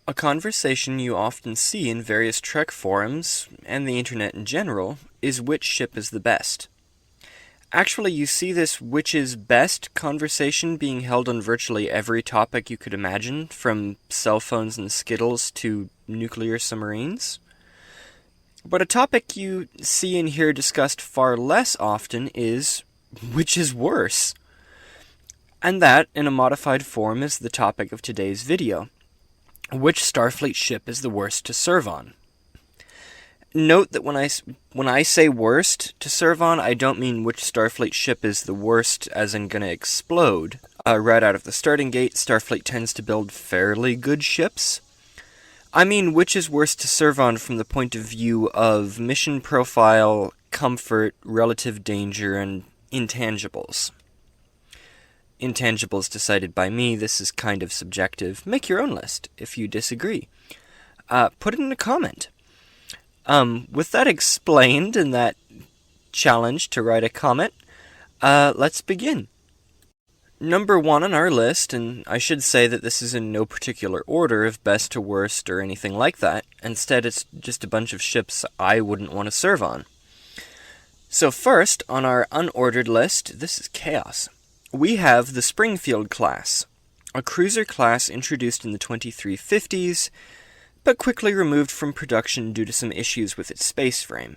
A conversation you often see in various Trek forums, and the internet in general, is which ship is the best. Actually, you see this which is best conversation being held on virtually every topic you could imagine, from cell phones and Skittles to nuclear submarines. But a topic you see and hear discussed far less often is which is worse. And that, in a modified form, is the topic of today's video. Which Starfleet ship is the worst to serve on? Note that when I say worst to serve on, I don't mean which Starfleet ship is the worst as in gonna explode. Right out of the starting gate, Starfleet tends to build fairly good ships. I mean which is worst to serve on from the point of view of mission profile, comfort, relative danger, and intangibles. Intangibles decided by me. This is kind of subjective. Make your own list if you disagree. Put it in a comment. With that explained and that challenge to write a comment, let's begin. Number 1 on our list, and I should say that this is in no particular order of best to worst or anything like that. Instead, it's just a bunch of ships I wouldn't want to serve on. So first, on our unordered list, this is chaos. We have the Springfield class, a cruiser class introduced in the 2350s, but quickly removed from production due to some issues with its space frame.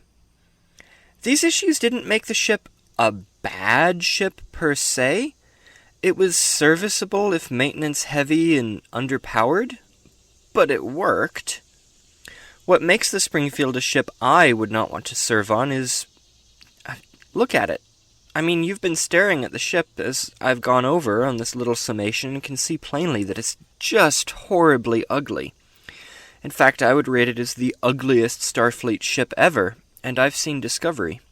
These issues didn't make the ship a bad ship per se. It was serviceable if maintenance heavy and underpowered, but it worked. What makes the Springfield a ship I would not want to serve on is... look at it. I mean, you've been staring at the ship as I've gone over on this little summation and can see plainly that it's just horribly ugly. In fact, I would rate it as the ugliest Starfleet ship ever, and I've seen Discovery.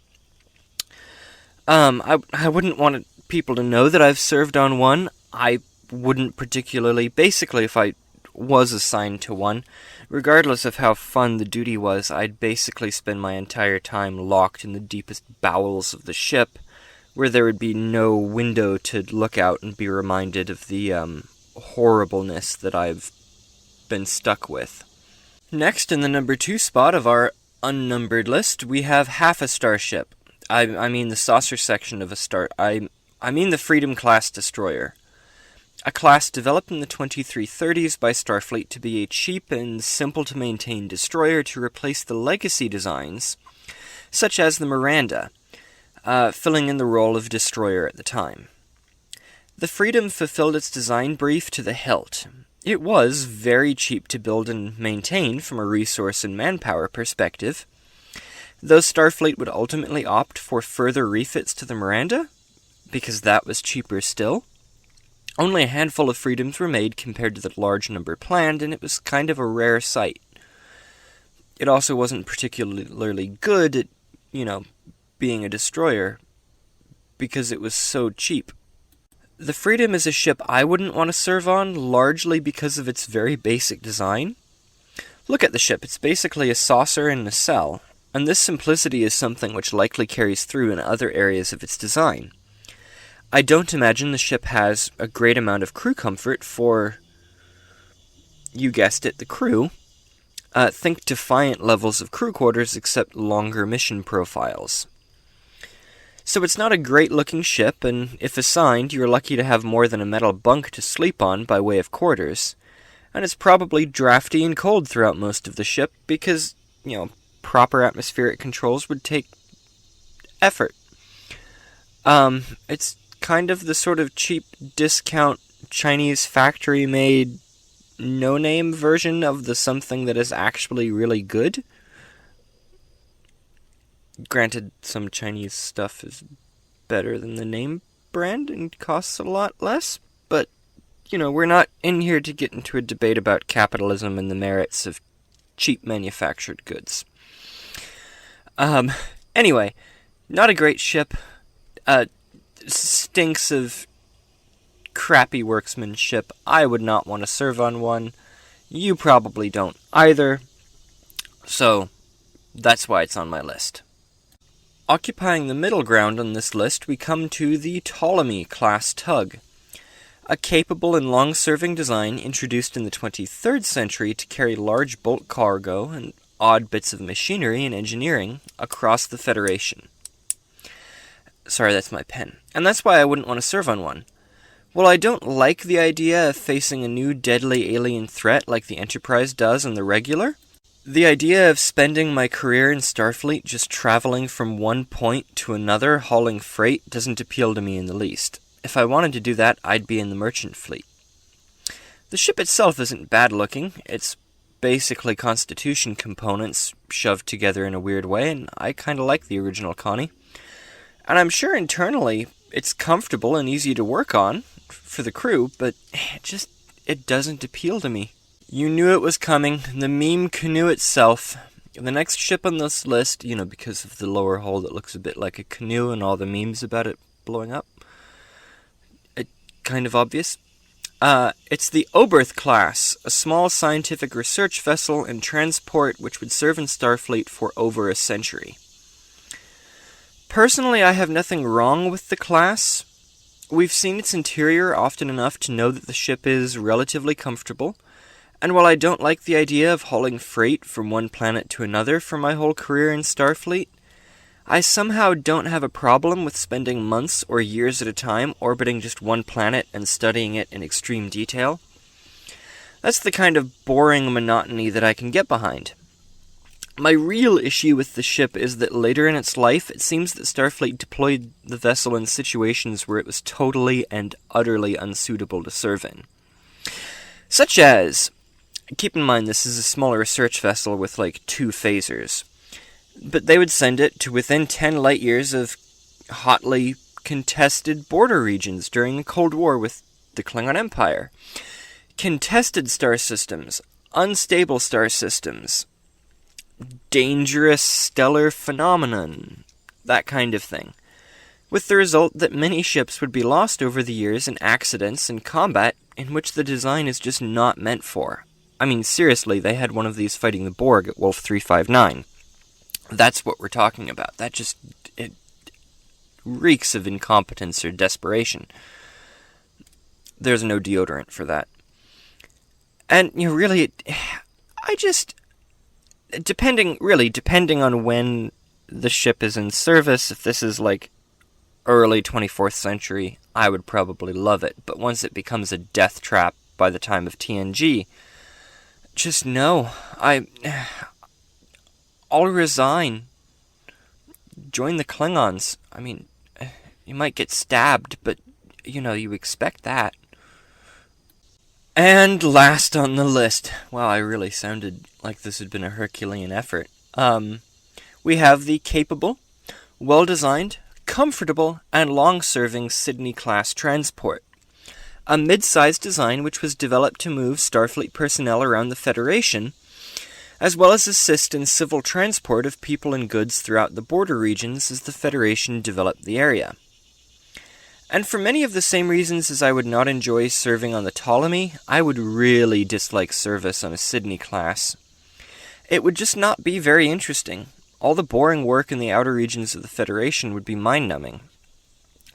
I wouldn't want people to know that I've served on one. I wouldn't particularly. Basically, if I was assigned to one, regardless of how fun the duty was, I'd basically spend my entire time locked in the deepest bowels of the ship, where there would be no window to look out and be reminded of the horribleness that I've been stuck with. Next, in the number 2 spot of our unnumbered list, we have half a starship. I mean the saucer section of a star. I mean the Freedom class destroyer. A class developed in the 2330s by Starfleet to be a cheap and simple-to-maintain destroyer to replace the legacy designs, such as the Miranda, filling in the role of destroyer at the time. The Freedom fulfilled its design brief to the hilt. It was very cheap to build and maintain from a resource and manpower perspective. Though Starfleet would ultimately opt for further refits to the Miranda, because that was cheaper still. Only a handful of Freedoms were made compared to the large number planned, and it was kind of a rare sight. It also wasn't particularly good at, being a destroyer, because it was so cheap. The Freedom is a ship I wouldn't want to serve on, largely because of its very basic design. Look at the ship, it's basically a saucer and a nacelle, and this simplicity is something which likely carries through in other areas of its design. I don't imagine the ship has a great amount of crew comfort for, you guessed it, the crew. Think defiant levels of crew quarters except longer mission profiles. So it's not a great-looking ship, and if assigned, you're lucky to have more than a metal bunk to sleep on by way of quarters. And it's probably drafty and cold throughout most of the ship, because, proper atmospheric controls would take effort. It's kind of the sort of cheap discount Chinese factory-made no-name version of the something that is actually really good. Granted, some Chinese stuff is better than the name brand and costs a lot less, but, we're not in here to get into a debate about capitalism and the merits of cheap manufactured goods. Anyway, not a great ship. Stinks of crappy workmanship. I would not want to serve on one. You probably don't either. So, that's why it's on my list. Occupying the middle ground on this list, we come to the Ptolemy-class tug. A capable and long-serving design introduced in the 23rd century to carry large bulk cargo and odd bits of machinery and engineering across the Federation. Sorry, that's my pen. And that's why I wouldn't want to serve on one. While I don't like the idea of facing a new deadly alien threat like the Enterprise does on the regular, the idea of spending my career in Starfleet just traveling from one point to another hauling freight doesn't appeal to me in the least. If I wanted to do that, I'd be in the merchant fleet. The ship itself isn't bad looking. It's basically Constitution components shoved together in a weird way, and I kind of like the original Connie. And I'm sure internally it's comfortable and easy to work on for the crew, but it doesn't appeal to me. You knew it was coming. The meme canoe itself. The next ship on this list, because of the lower hull that looks a bit like a canoe and all the memes about it blowing up. Kind of obvious. It's the Oberth class, a small scientific research vessel and transport which would serve in Starfleet for over a century. Personally, I have nothing wrong with the class. We've seen its interior often enough to know that the ship is relatively comfortable, and while I don't like the idea of hauling freight from one planet to another for my whole career in Starfleet, I somehow don't have a problem with spending months or years at a time orbiting just one planet and studying it in extreme detail. That's the kind of boring monotony that I can get behind. My real issue with the ship is that later in its life, it seems that Starfleet deployed the vessel in situations where it was totally and utterly unsuitable to serve in. Such as, keep in mind this is a smaller research vessel with 2 phasers. But they would send it to within 10 light years of hotly contested border regions during the Cold War with the Klingon Empire. Contested star systems, unstable star systems, dangerous stellar phenomenon, that kind of thing. With the result that many ships would be lost over the years in accidents and combat in which the design is just not meant for. I mean, seriously, they had one of these fighting the Borg at Wolf 359. That's what we're talking about. It reeks of incompetence or desperation. There's no deodorant for that. And, depending on when the ship is in service, if this is early 24th century, I would probably love it. But once it becomes a death trap by the time of TNG, just no. I'll resign. Join the Klingons. I mean, you might get stabbed, but, you expect that. And last on the list, wow, I really sounded like this had been a Herculean effort. We have the capable, well-designed, comfortable, and long-serving Sydney-class transport. A mid-sized design which was developed to move Starfleet personnel around the Federation, as well as assist in civil transport of people and goods throughout the border regions as the Federation developed the area. And for many of the same reasons as I would not enjoy serving on the Ptolemy, I would really dislike service on a Sydney class. It would just not be very interesting. All the boring work in the outer regions of the Federation would be mind-numbing.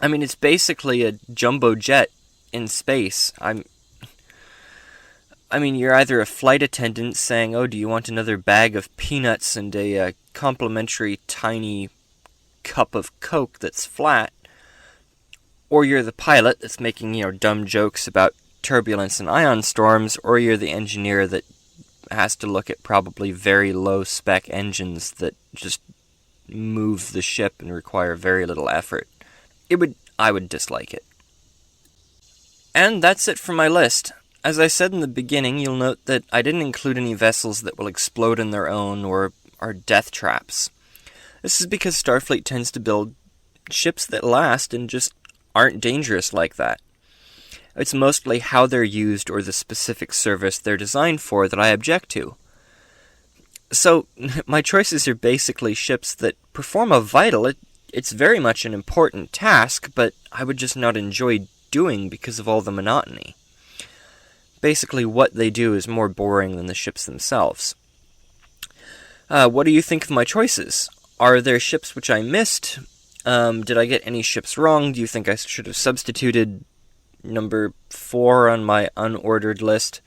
I mean, it's basically a jumbo jet in space. You're either a flight attendant saying, "Oh, do you want another bag of peanuts and a complimentary tiny cup of Coke that's flat?" Or you're the pilot that's making, dumb jokes about turbulence and ion storms, or you're the engineer that has to look at probably very low-spec engines that just move the ship and require very little effort. I would dislike it. And that's it for my list. As I said in the beginning, you'll note that I didn't include any vessels that will explode on their own or are death traps. This is because Starfleet tends to build ships that last and just aren't dangerous like that. It's mostly how they're used or the specific service they're designed for that I object to. So, my choices are basically ships that perform a vital, it's very much an important task, but I would just not enjoy doing because of all the monotony. Basically, what they do is more boring than the ships themselves. What do you think of my choices? Are there ships which I missed? Did I get any ships wrong? Do you think I should have substituted number 4 on my unordered list.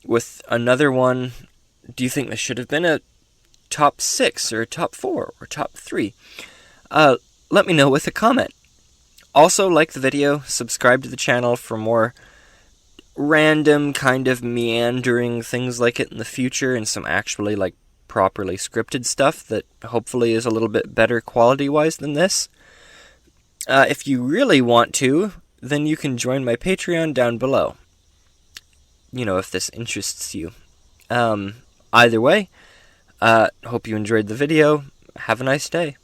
With another one, do you think this should have been a top 6 or top 4 or top 3? Let me know with a comment. Also, like the video, subscribe to the channel for more random kind of meandering things like it in the future, and some actually like properly scripted stuff that hopefully is a little bit better quality-wise than this. If you really want to, then you can join my Patreon down below. You know, if this interests you. Either way, hope you enjoyed the video. Have a nice day.